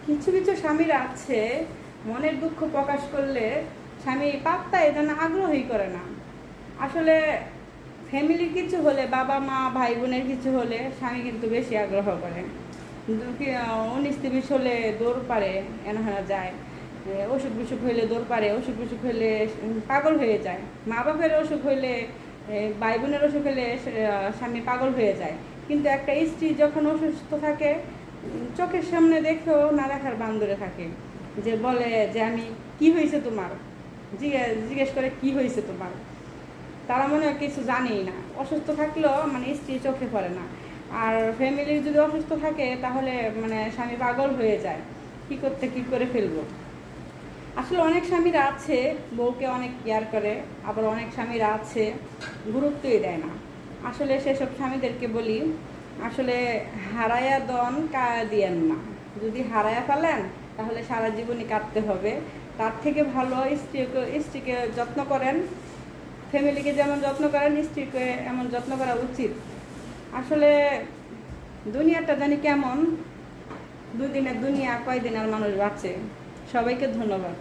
কিছু কিছু স্বামীরা আছে মনের দুঃখ প্রকাশ করলে স্বামী পাত্তা এ যেন আগ্রহী করে না। আসলে ফ্যামিলির কিছু হলে, বাবা মা ভাই বোনের কিছু হলে স্বামী কিন্তু বেশি আগ্রহ করে। 19-20 হলে দৌড় পারে, এনহানা যায়। অসুখ বিসুখ হইলে দৌড় পারে, অসুখ বিসুখ হইলে পাগল হয়ে যায়। মা বাপের অসুখ হইলে, ভাই বোনের অসুখ হইলে স্বামী পাগল হয়ে যায়। কিন্তু একটা স্ত্রী যখন অসুস্থ থাকে, চোখের সামনে দেখেও না দেখার বান ধরে থাকে, যে বলে যে আমি কি হয়েছে তোমার, জিজ্ঞেস করে কি হয়েছে তোমার। তারা মনে হয় কিছু জানেই না। অসুস্থ থাকলেও মানে স্ত্রী চোখে পড়ে না। আর ফ্যামিলি যদি অসুস্থ থাকে তাহলে মানে স্বামী পাগল হয়ে যায়, কি করে ফেলবো। আসলে অনেক স্বামীরা আছে বউকে অনেক কেয়ার করে, আবার অনেক স্বামীরা আছে গুরুত্বই দেয় না। আসলে সেসব স্বামীদেরকে বলি, আসলে হারায়া দন কায়া দিয়েন না। যদি হারায়া ফেলেন তাহলে সারা জীবনই কাটতে হবে। তার থেকে ভালো স্ত্রীকে যত্ন করেন, ফ্যামিলিকে যেমন যত্ন করেন স্ত্রীকে এমন যত্ন করা উচিত। আসলে দুনিয়াটা জানি কেমন, দুদিনের দুনিয়া, কয়দিন আর মানুষ বাঁচে। সবাইকে ধন্যবাদ।